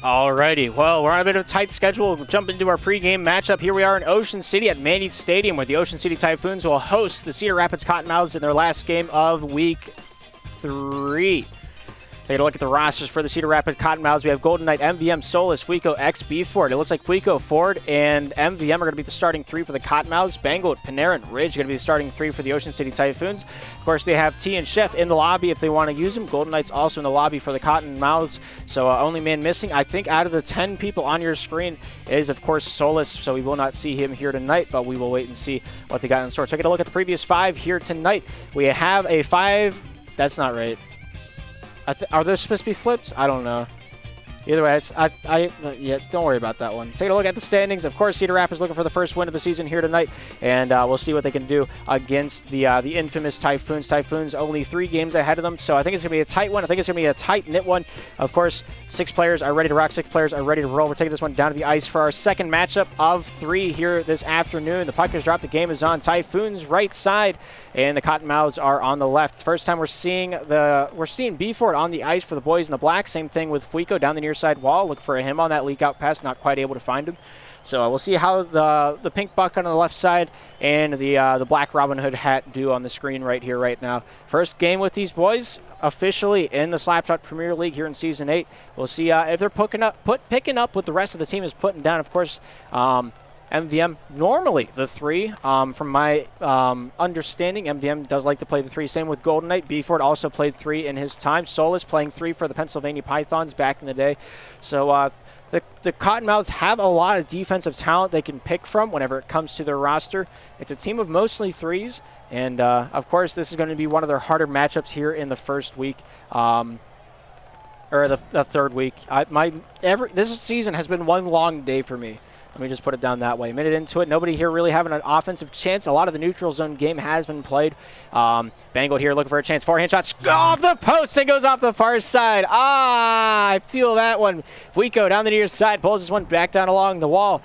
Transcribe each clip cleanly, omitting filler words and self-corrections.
Alrighty, well, we're on a bit of a tight schedule. We'll jump into our pregame matchup. Here we are in Ocean City at Manning Stadium, where the Ocean City Typhoons will host the Cedar Rapids Cottonmouths in their last game of Week 3. Take a look at the rosters for the Cedar Rapids Cottonmouths. We have Golden Knight, MVM, Solis, Fuico, X, B Ford. It looks like Fuico, Ford, and MVM are going to be the starting three for the Cottonmouths. Bangold, Panarin, Ridge are going to be the starting three for the Ocean City Typhoons. Of course, they have T and Chef in the lobby if they want to use them. Golden Knight's also in the lobby for the Cottonmouths. So only man missing, I think, out of the 10 people on your screen is, of course, Solis. So we will not see him here tonight, but we will wait and see what they got in store. Taking a look at the previous 5 here tonight. We have a 5. That's not right. Are those supposed to be flipped? I don't know. Either way, yeah, don't worry about that one. Take a look at the standings. Of course, Cedar Rapids looking for the first win of the season here tonight, and we'll see what they can do against the infamous Typhoons. Typhoons only 3 games ahead of them, so I think it's going to be a tight one. I think it's going to be a tight-knit one. Of course, 6 players are ready to rock. 6 players are ready to roll. We're taking this one down to the ice for our second matchup of 3 here this afternoon. The puck is dropped. The game is on Typhoons' right side, and the Cottonmouths are on the left. First time we're seeing B Ford on the ice for the boys in the black. Same thing with Fuico down the near side wall. Look for him on that leak out pass, not quite able to find him. So we'll see how the pink buck on the left side and the black Robin Hood hat do on the screen right here, right now. First game with these boys officially in the Slapshot Premier League here in Season 8. We'll see if they're picking up what the rest of the team is putting down. Of course, MVM normally the 3. From my understanding, MVM does like to play the 3. Same with Golden Knight. Beeford also played 3 in his time. Solis playing 3 for the Pennsylvania Pythons back in the day. So the Cottonmouths have a lot of defensive talent they can pick from whenever it comes to their roster. It's a team of mostly 3s, and of course this is going to be one of their harder matchups here in the first week. Or the third week. This season has been one long day for me. Let me just put it down that way. A minute into it, nobody here really having an offensive chance. A lot of the neutral zone game has been played. Bangold here looking for a chance. Forehand shot off the post and goes off the far side. I feel that one. Fuico down the near side, pulls this one back down along the wall.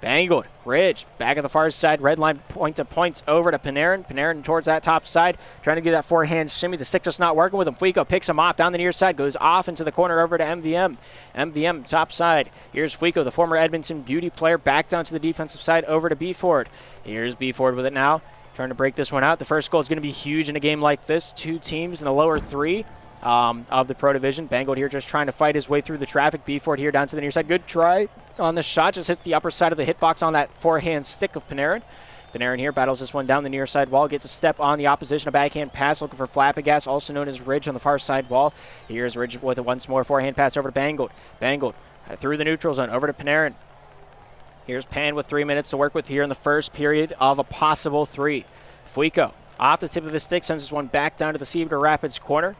Bangold, Ridge, back at the far side, red line point to points over to Panarin. Panarin towards that top side, trying to get that forehand shimmy. The stick just not working with him. Fuico picks him off down the near side, goes off into the corner over to MVM. MVM top side. Here's Fuico, the former Edmonton Beauty player, back down to the defensive side over to B Ford. Here's B Ford with it now, trying to break this one out. The first goal is going to be huge in a game like this. 2 teams in the lower 3. Of the Pro Division. Bangold here just trying to fight his way through the traffic. Beeford here down to the near side. Good try on the shot. Just hits the upper side of the hitbox on that forehand stick of Panarin. Panarin here battles this one down the near side wall. Gets a step on the opposition. A backhand pass looking for Flappagas, also known as Ridge on the far side wall. Here's Ridge with it once more. Forehand pass over to Bangold. Bangold through the neutral zone over to Panarin. Here's Pan with 3 minutes to work with here in the first period of a possible 3. Fuico off the tip of his stick sends this one back down to the Cedar Rapids corner.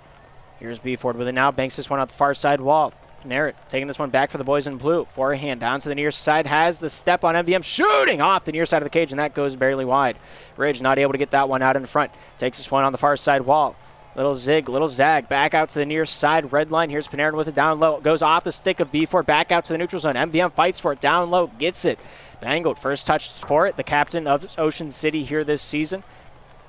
Here's Beeford with it now. Banks this one out the far side wall. Panarin taking this one back for the boys in blue. Forehand down to the near side. Has the step on MVM. Shooting off the near side of the cage, and that goes barely wide. Ridge not able to get that one out in front. Takes this one on the far side wall. Little zig, little zag. Back out to the near side red line. Here's Panarin with it down low. Goes off the stick of Beeford. Back out to the neutral zone. MVM fights for it down low. Gets it. Bangold first touch for it. The captain of Ocean City here this season.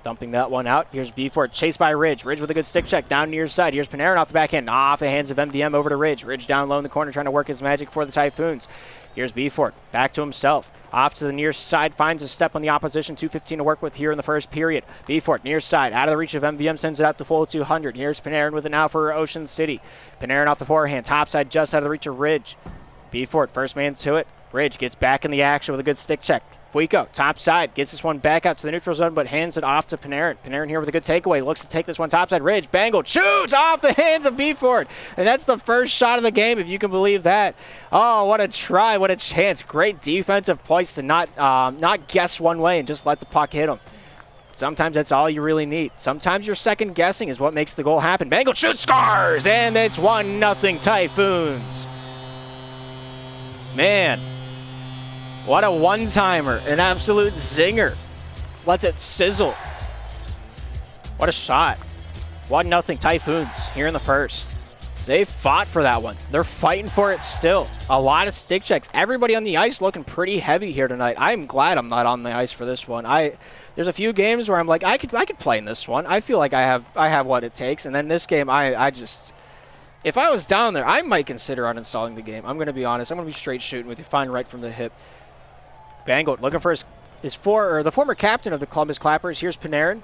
Dumping that one out. Here's Beeford, chased by Ridge. Ridge with a good stick check down near side. Here's Panarin off the backhand, off the hands of MVM over to Ridge. Ridge down low in the corner trying to work his magic for the Typhoons. Here's Beeford, back to himself. Off to the near side, finds a step on the opposition. 2:15 to work with here in the first period. Beeford, near side, out of the reach of MVM, sends it out to full 200. Here's Panarin with it now for Ocean City. Panarin off the forehand, top side, just out of the reach of Ridge. Beeford, first man to it. Ridge gets back in the action with a good stick check. Fuico, top side, gets this one back out to the neutral zone, but hands it off to Panarin. Panarin here with a good takeaway, looks to take this one top side. Ridge, Bangold, shoots off the hands of Beeford. And that's the first shot of the game, if you can believe that. Oh, what a try, what a chance. Great defensive poise to not guess one way and just let the puck hit him. Sometimes that's all you really need. Sometimes your second guessing is what makes the goal happen. Bangold shoots, scores, and it's 1-0 Typhoons. Man. What a one-timer, an absolute zinger. Lets it sizzle. What a shot. 1-0 Typhoons here in the first. They fought for that one. They're fighting for it still. A lot of stick checks. Everybody on the ice looking pretty heavy here tonight. I'm glad I'm not on the ice for this one. There's a few games where I'm like, I could play in this one. I feel like I have what it takes. And then this game, If I was down there, I might consider uninstalling the game. I'm going to be honest. I'm going to be straight shooting with you, fine right from the hip. Bangold looking for the former captain of the Columbus Clappers. Here's Panarin,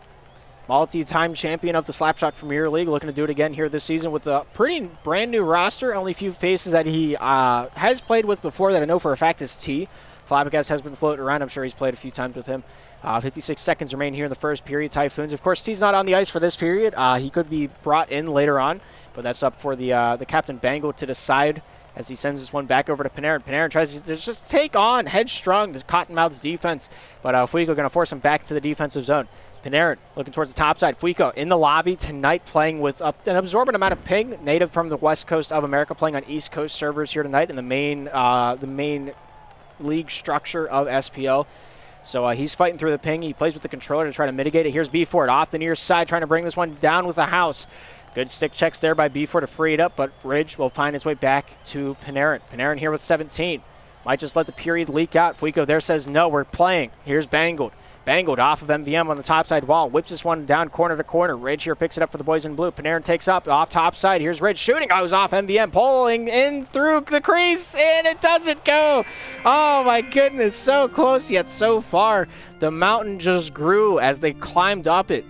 multi-time champion of the Slapshot Premier League, looking to do it again here this season with a pretty brand new roster. Only a few faces that he has played with before that I know for a fact is T. Flabbergast has been floating around. I'm sure he's played a few times with him. 56 seconds remain here in the first period. Typhoons. Of course, T's not on the ice for this period. He could be brought in later on, but that's up for the captain Bango to decide as he sends this one back over to Panarin. Panarin tries to just take on headstrong the Cottonmouths defense, but Fuico going to force him back into the defensive zone. Panarin looking towards the top side. Fuico in the lobby tonight, playing with an absorbent amount of ping, native from the west coast of America, playing on East Coast servers here tonight in the main league structure of SPL. So he's fighting through the ping. He plays with the controller to try to mitigate it. Here's Bford off the near side, trying to bring this one down with the house. Good stick checks there by Bford to free it up, but Ridge will find its way back to Panarin. Panarin here with 17. Might just let the period leak out. Fuico there says, no, we're playing. Here's Bangold. Bangold off of MVM on the top side wall. Whips this one down corner to corner. Ridge here picks it up for the boys in blue. Panarin takes up off top side. Here's Ridge shooting. Goes off MVM. Pulling in through the crease, and it doesn't go. Oh, my goodness. So close, yet so far. The mountain just grew as they climbed up it.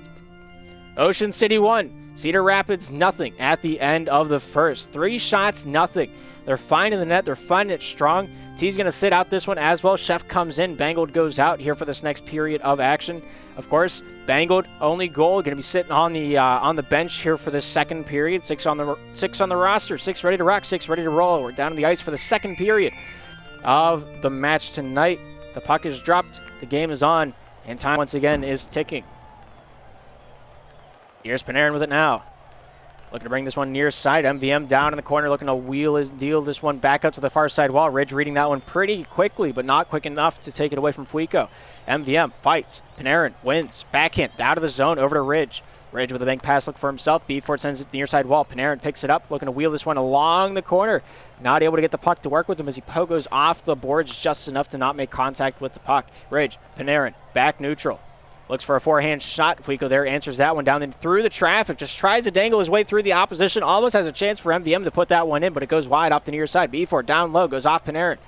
Ocean City 1. Cedar Rapids, nothing at the end of the first. 3 shots, nothing. They're finding the net. They're finding it strong. T's going to sit out this one as well. Chef comes in. Bangold goes out here for this next period of action. Of course, Bangold, only goal, going to be sitting on the bench here for this second period. 6 on the roster. 6 ready to rock. 6 ready to roll. We're down on the ice for the second period of the match tonight. The puck is dropped. The game is on. And time once again is ticking. Here's Panarin with it now. Looking to bring this one near side. MVM down in the corner, looking to deal this one back up to the far side wall. Ridge reading that one pretty quickly, but not quick enough to take it away from Fuico. MVM fights. Panarin wins. Backhand out of the zone over to Ridge. Ridge with a bank pass, look for himself. Bford sends it to the near side wall. Panarin picks it up, looking to wheel this one along the corner. Not able to get the puck to work with him as he pogos off the boards just enough to not make contact with the puck. Ridge, Panarin, back neutral. Looks for a forehand shot. Fuico there answers that one down then through the traffic. Just tries to dangle his way through the opposition. Almost has a chance for MVM to put that one in, but it goes wide off the near side. Bford down low, goes off Panarin.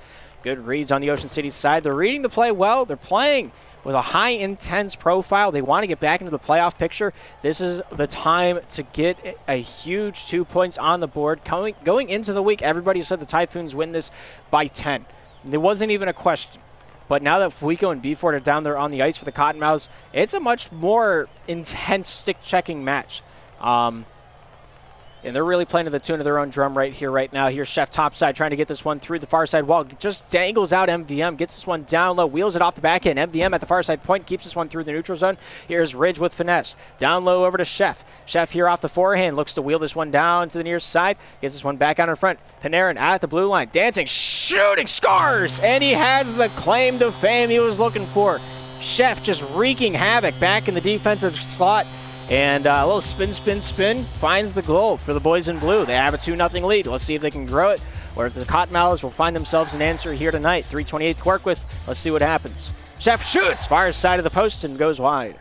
Good reads on the Ocean City side. They're reading the play well. They're playing with a high intense profile. They want to get back into the playoff picture. This is the time to get a huge 2 points on the board. Going into the week, everybody said the Typhoons win this by 10. There wasn't even a question. But now that Fuico and Bford are down there on the ice for the Cottonmouths, it's a much more intense stick-checking match. And they're really playing to the tune of their own drum right here, right now. Here's Chef topside trying to get this one through the far side wall. Just dangles out MVM, gets this one down low, wheels it off the back end. MVM at the far side point, keeps this one through the neutral zone. Here's Ridge with finesse. Down low over to Chef. Chef here off the forehand, looks to wheel this one down to the near side. Gets this one back out in front. Panarin at the blue line, dancing, shooting, scores! And he has the claim to fame he was looking for. Chef just wreaking havoc back in the defensive slot. And a little spin, finds the goal for the boys in blue. They have a 2-0 lead. Let's see if they can grow it, or if the Cottonmouths will find themselves an answer here tonight. 3:28 to work with. Let's see what happens. Chef shoots, fires side of the post, and goes wide.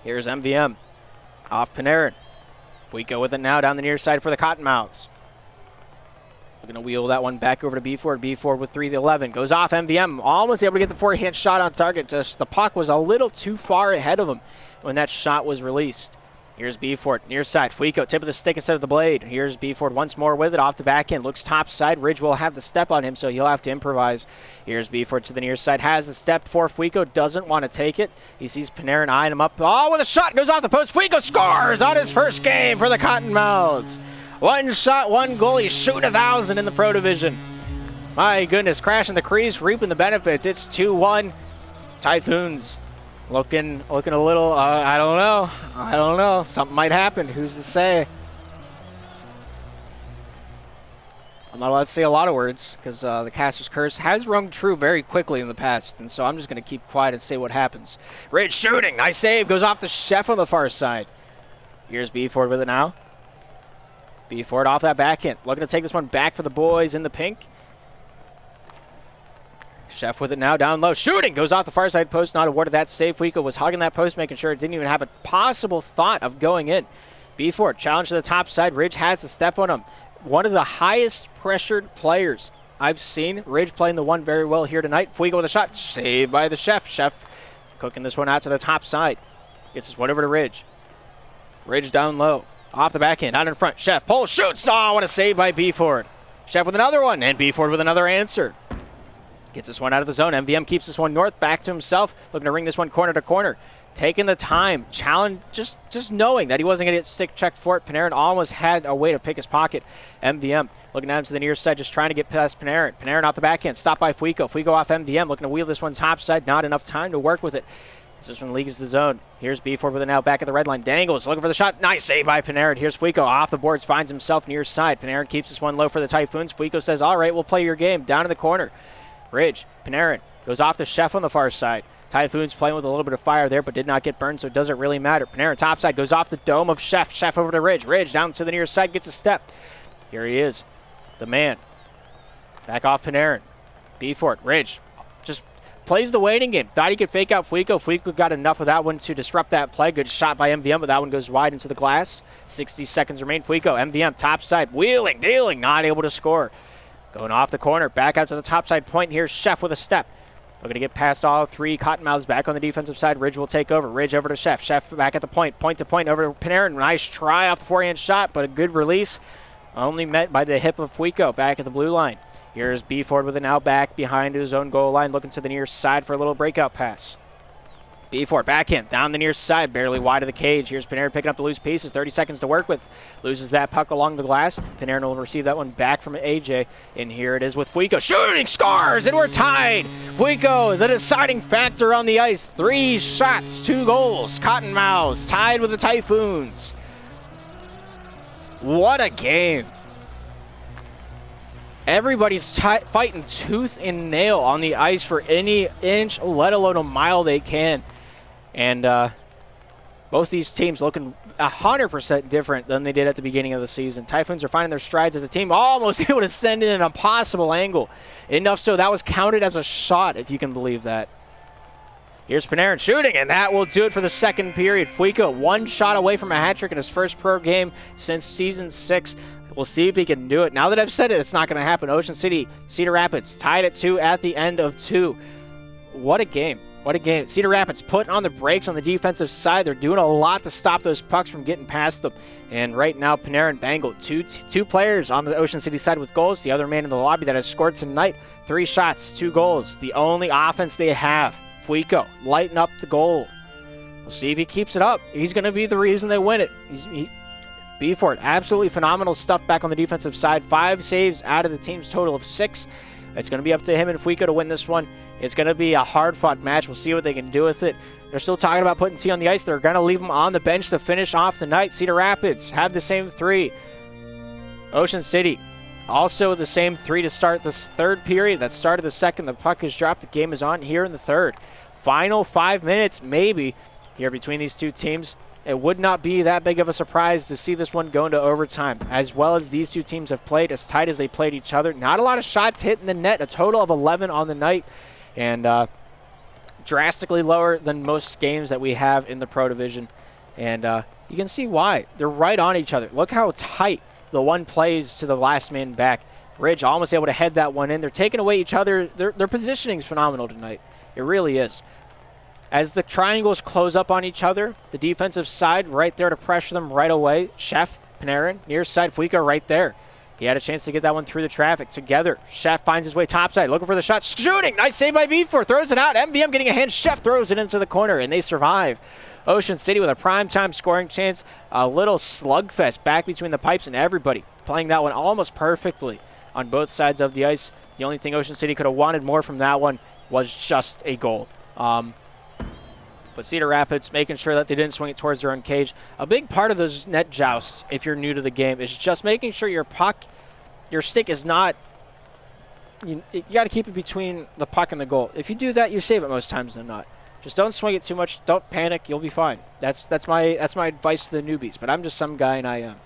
Here's MVM. Off Panarin. Fuico with it now down the near side for the Cottonmouths. We're going to wheel that one back over to Bford. Bford with 3-11. Goes off MVM. Almost able to get the forehand shot on target. Just the puck was a little too far ahead of him when that shot was released. Here's Bford. Near side. Fuico. Tip of the stick instead of the blade. Here's Bford once more with it. Off the back end. Looks top side. Ridge will have the step on him, so he'll have to improvise. Here's Bford to the near side. Has the step for Fuico. Doesn't want to take it. He sees Panarin eyeing him up. Oh, with a shot. Goes off the post. Fuico scores on his first game for the Cottonmouths. 1 shot, 1 goal. He's shooting 1,000 in the Pro Division. My goodness, crashing the crease, reaping the benefits. It's 2-1. Typhoons looking a little, I don't know. Something might happen. Who's to say? I'm not allowed to say a lot of words because the caster's curse has rung true very quickly in the past, and so I'm just going to keep quiet and say what happens. Ridge shooting. Nice save. Goes off the Chef on the far side. Here's Bford with it now. Bford off that backhand. Looking to take this one back for the boys in the pink. Chef with it now, down low, shooting, goes off the far side post, not awarded that save. Fuico was hugging that post, making sure it didn't even have a possible thought of going in. B4, challenge to the top side, Ridge has the step on him. One of the highest pressured players I've seen. Ridge playing the one very well here tonight. Fuico with a shot, saved by the Chef. Chef cooking this one out to the top side. Gets this one over to Ridge. Ridge down low, off the backhand, out in front. Chef pulls, shoots, oh, what a save by B4. Chef with another one, and B4 with another answer. Gets this one out of the zone. MVM keeps this one north, back to himself, looking to ring this one corner to corner. Taking the time, challenge, just knowing that he wasn't going to get stick checked for it. Panarin almost had a way to pick his pocket. MVM looking down to the near side, just trying to get past Panarin. Panarin off the backhand, stopped by Fuico. Fuico off MVM, looking to wheel this one top side. Not enough time to work with it. As this one leaves the zone. Here's B4 with it now back at the red line. Dangles, looking for the shot. Nice save by Panarin. Here's Fuico off the boards, finds himself near side. Panarin keeps this one low for the Typhoons. Fuico says, all right, we'll play your game. Down in the corner. Ridge, Panarin goes off the Chef on the far side. Typhoons playing with a little bit of fire there, but did not get burned, so it doesn't really matter. Panarin topside goes off the dome of Chef. Chef over to Ridge. Ridge down to the near side, gets a step. Here he is, the man. Back off Panarin. B4, Ridge just plays the waiting game. Thought he could fake out Fuico. Fuico got enough of that one to disrupt that play. Good shot by MVM, but that one goes wide into the glass. 60 seconds remain. Fuico, MVM topside, wheeling, dealing, not able to score. Going off the corner, back out to the topside point. Here's Chef with a step. Looking to get past all three. Cottonmouths back on the defensive side. Ridge will take over. Ridge over to Chef. Chef back at the point. Point to point over to Panarin. Nice try off the forehand shot, but a good release. Only met by the hip of Fuico back at the blue line. Here's B4 with it now back behind his own goal line, looking to the near side for a little breakout pass. B4 backhand down the near side, barely wide of the cage. Here's Panarin picking up the loose pieces. 30 seconds to work with. Loses that puck along the glass. Panarin will receive that one back from AJ. And here it is with Fuico. Shooting, scores, and we're tied. Fuico, the deciding factor on the ice. 3 shots, 2 goals. Cottonmouths tied with the Typhoons. What a game. Everybody's fighting tooth and nail on the ice for any inch, let alone a mile they can. And both these teams looking 100% different than they did at the beginning of the season. Typhoons are finding their strides as a team, almost able to send in an impossible angle. Enough so that was counted as a shot, if you can believe that. Here's Panarin shooting, and that will do it for the second period. Fuico, 1 shot away from a hat trick in his first pro game since Season 6. We'll see if he can do it. Now that I've said it, it's not going to happen. Ocean City, Cedar Rapids tied at 2 at the end of 2. What a game. What a game. Cedar Rapids putting on the brakes on the defensive side. They're doing a lot to stop those pucks from getting past them. And right now, Panarin bangled. Two players on the Ocean City side with goals. The other man in the lobby that has scored tonight. 3 shots, 2 goals. The only offense they have. Fuico, lighten up the goal. We'll see if he keeps it up. He's going to be the reason they win it. B4, absolutely phenomenal stuff back on the defensive side. 5 saves out of the team's total of 6. It's going to be up to him and Fuico to win this one. It's going to be a hard-fought match. We'll see what they can do with it. They're still talking about putting T on the ice. They're going to leave him on the bench to finish off the night. Cedar Rapids have the same 3. Ocean City also the same 3 to start this third period. That started the second. The puck is dropped. The game is on here in the third. Final 5 minutes, maybe, here between these two teams. It would not be that big of a surprise to see this one go into overtime, as well as these two teams have played as tight as they played each other. Not a lot of shots hitting the net, a total of 11 on the night, and drastically lower than most games that we have in the Pro Division. And you can see why. They're right on each other. Look how tight the one plays to the last man back. Ridge almost able to head that one in. They're taking away each other. Their positioning is phenomenal tonight. It really is. As the triangles close up on each other, the defensive side right there to pressure them right away. Chef, Panarin, near side, Fuico right there. He had a chance to get that one through the traffic. Together, Chef finds his way topside, looking for the shot. Shooting! Nice save by B4. Throws it out. MVM getting a hand. Chef throws it into the corner, and they survive. Ocean City with a primetime scoring chance. A little slugfest back between the pipes and everybody. Playing that one almost perfectly on both sides of the ice. The only thing Ocean City could have wanted more from that one was just a goal. But Cedar Rapids making sure that they didn't swing it towards their own cage. A big part of those net jousts, if you're new to the game, is just making sure your puck, your stick is not, you got to keep it between the puck and the goal. If you do that, you save it most times than not. Just don't swing it too much. Don't panic. You'll be fine. That's my advice to the newbies. But I'm just some guy, and I am.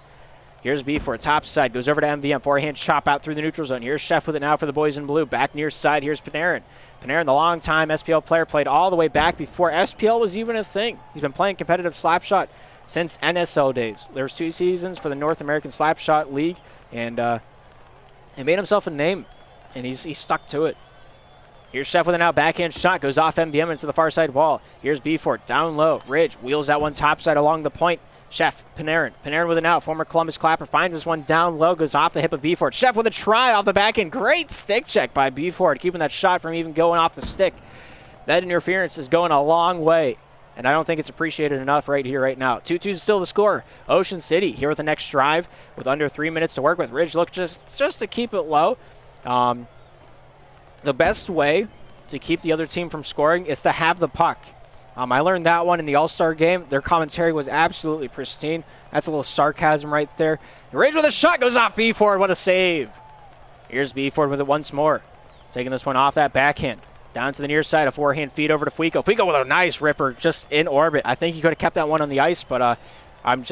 Here's Beeford, top side, goes over to MVM, forehand chop out through the neutral zone. Here's Chef with it now for the boys in blue. Back near side, here's Panarin. Panarin, the long-time SPL player, played all the way back before SPL was even a thing. He's been playing competitive slapshot since NSL days. There's 2 seasons for the North American Slapshot League, and he made himself a name, and he's stuck to it. Here's Chef with it now, backhand shot, goes off MVM into the far side wall. Here's Beeford, down low, Ridge, wheels that one top side along the point. Chef, Panarin with it now. Former Columbus Clapper finds this one down low, goes off the hip of Beeford. Chef with a try off the back end. Great stick check by Beeford, keeping that shot from even going off the stick. That interference is going a long way, and I don't think it's appreciated enough right here, right now. 2-2 is still the score. Ocean City here with the next drive with under 3 minutes to work with. Ridge look just to keep it low. The best way to keep the other team from scoring is to have the puck. I learned that one in the All-Star game. Their commentary was absolutely pristine. That's a little sarcasm right there. Ridge with a shot, goes off Beeford. What a save. Here's Beeford with it once more. Taking this one off that backhand. Down to the near side, a forehand feed over to Fuico. Fuico with a nice ripper just in orbit. I think he could have kept that one on the ice, but that's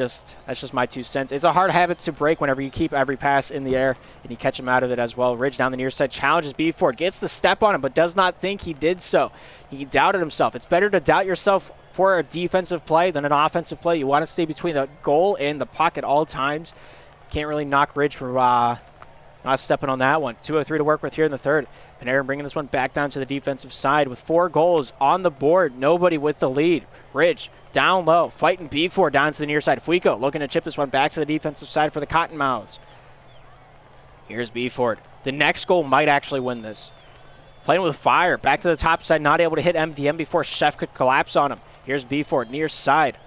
just my 2 cents. It's a hard habit to break whenever you keep every pass in the air and you catch him out of it as well. Ridge down the near side, challenges Beeford, gets the step on him, but does not think he did so. He doubted himself. It's better to doubt yourself for a defensive play than an offensive play. You want to stay between the goal and the puck at all times. Can't really knock Ridge for not stepping on that one. 2:03 to work with here in the third. Panarin bringing this one back down to the defensive side with 4 goals on the board. Nobody with the lead. Ridge down low, fighting Beeford down to the near side. Fuico looking to chip this one back to the defensive side for the Cottonmouths. Here's Beeford. The next goal might actually win this. Playing with fire. Back to the top side, not able to hit MVM before Chef could collapse on him. Here's Beeford, near side.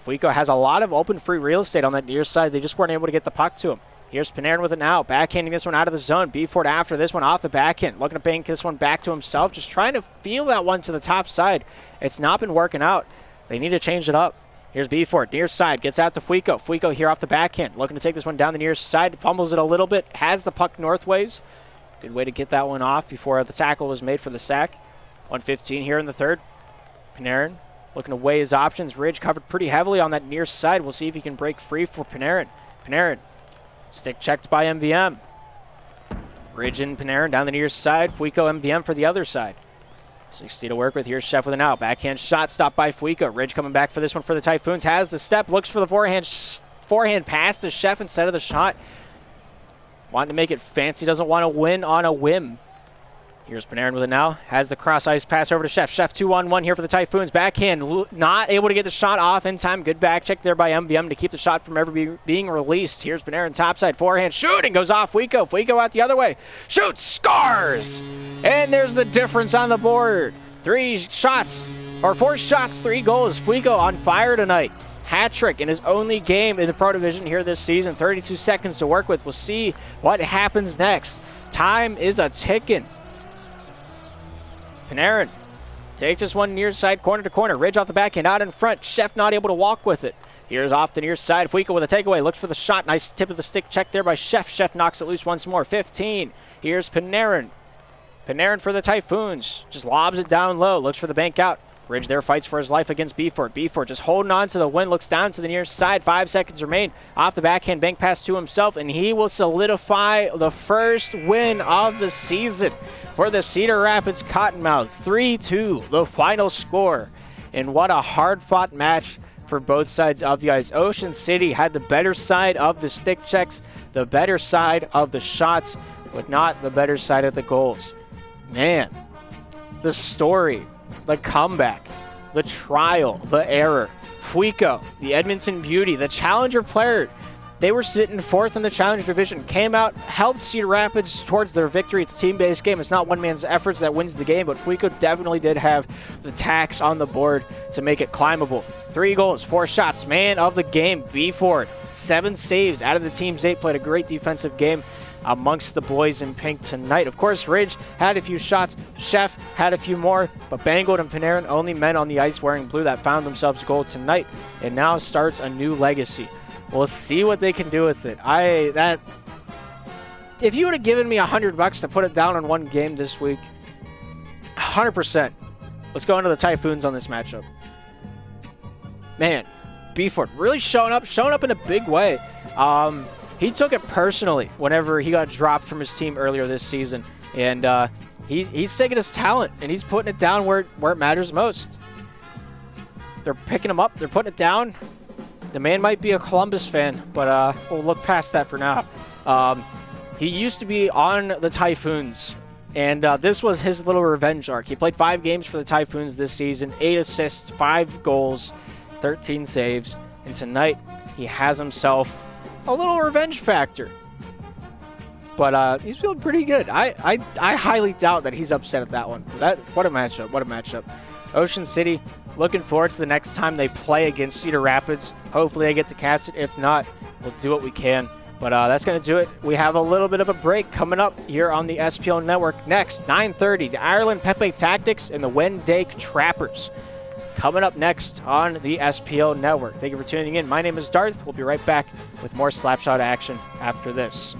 Fuico has a lot of open free real estate on that near side. They just weren't able to get the puck to him. Here's Panarin with it now. Backhanding this one out of the zone. Beeford after this one off the backhand. Looking to bank this one back to himself. Just trying to feel that one to the top side. It's not been working out. They need to change it up. Here's Beeford, near side. Gets out to Fuico. Fuico here off the backhand. Looking to take this one down the near side. Fumbles it a little bit. Has the puck northways. Good way to get that one off before the tackle was made for the sack. 1:15 here in the third. Panarin looking to weigh his options. Ridge covered pretty heavily on that near side. We'll see if he can break free for Panarin. Panarin, stick checked by MVM. Ridge and Panarin down the near side. Fuico, MVM for the other side. 60 to work with. Here's Chef with an out. Backhand shot stopped by Fuico. Ridge coming back for this one for the Typhoons. Has the step. Looks for the forehand pass to Chef instead of the shot. Wanting to make it fancy. Doesn't want to win on a whim. Here's Panarin with it now. Has the cross-ice pass over to Chef. Chef 2-on-1 here for the Typhoons. Backhand, not able to get the shot off in time. Good back check there by MVM to keep the shot from ever being released. Here's Panarin topside. Forehand shooting goes off Fuico. Fuico out the other way. Shoots, scores! And there's the difference on the board. 4 shots, 3 goals. Fuico on fire tonight. Hat-trick in his only game in the Pro Division here this season. 32 seconds to work with. We'll see what happens next. Time is a-ticking. Panarin takes this one near side, corner to corner. Ridge off the backhand, out in front. Chef not able to walk with it. Here's off the near side. Fuico with a takeaway. Looks for the shot. Nice tip of the stick check there by Chef. Chef knocks it loose once more. 15. Here's Panarin. Panarin for the Typhoons. Just lobs it down low. Looks for the bank out. Ridge there fights for his life against Beeford. Beeford just holding on to the win. Looks down to the near side. 5 seconds remain. Off the backhand, bank pass to himself, and he will solidify the first win of the season for the Cedar Rapids Cottonmouths. 3-2, the final score. And what a hard-fought match for both sides of the ice. Ocean City had the better side of the stick checks, the better side of the shots, but not the better side of the goals. Man, the story, the comeback, the trial, the error. Fuico, the Edmonton Beauty, the challenger player. They were sitting 4th in the Challenger Division, came out, helped Cedar Rapids towards their victory. It's a team-based game. It's not one man's efforts that wins the game, but Fuico definitely did have the tax on the board to make it climbable. 3 goals, 4 shots, man of the game, Beeford. 7 saves out of the team's 8, played a great defensive game amongst the boys in pink tonight. Of course, Ridge had a few shots. Chef had a few more, but Bangold and Panarin, only men on the ice wearing blue that found themselves goal tonight, and now starts a new legacy. We'll see what they can do with it. If you would have given me $100 to put it down on one game this week, 100%. Let's go into the Typhoons on this matchup. Man, Beeford really showing up in a big way. He took it personally whenever he got dropped from his team earlier this season, and he's taking his talent and he's putting it down where it matters most. They're picking him up, they're putting it down. The man might be a Columbus fan, but we'll look past that for now. He used to be on the Typhoons, and this was his little revenge arc. He played 5 games for the Typhoons this season, 8 assists, 5 goals, 13 saves, and tonight he has himself a little revenge factor. But he's feeling pretty good. I highly doubt that he's upset at that one. What a matchup. What a matchup. Ocean City, looking forward to the next time they play against Cedar Rapids. Hopefully I get to catch it. If not, we'll do what we can. But that's going to do it. We have a little bit of a break coming up here on the SPL Network. Next, 9:30, the Ireland Pepe Tactics and the Wendake Trappers. Coming up next on the SPL Network. Thank you for tuning in. My name is Darth. We'll be right back with more Slapshot action after this.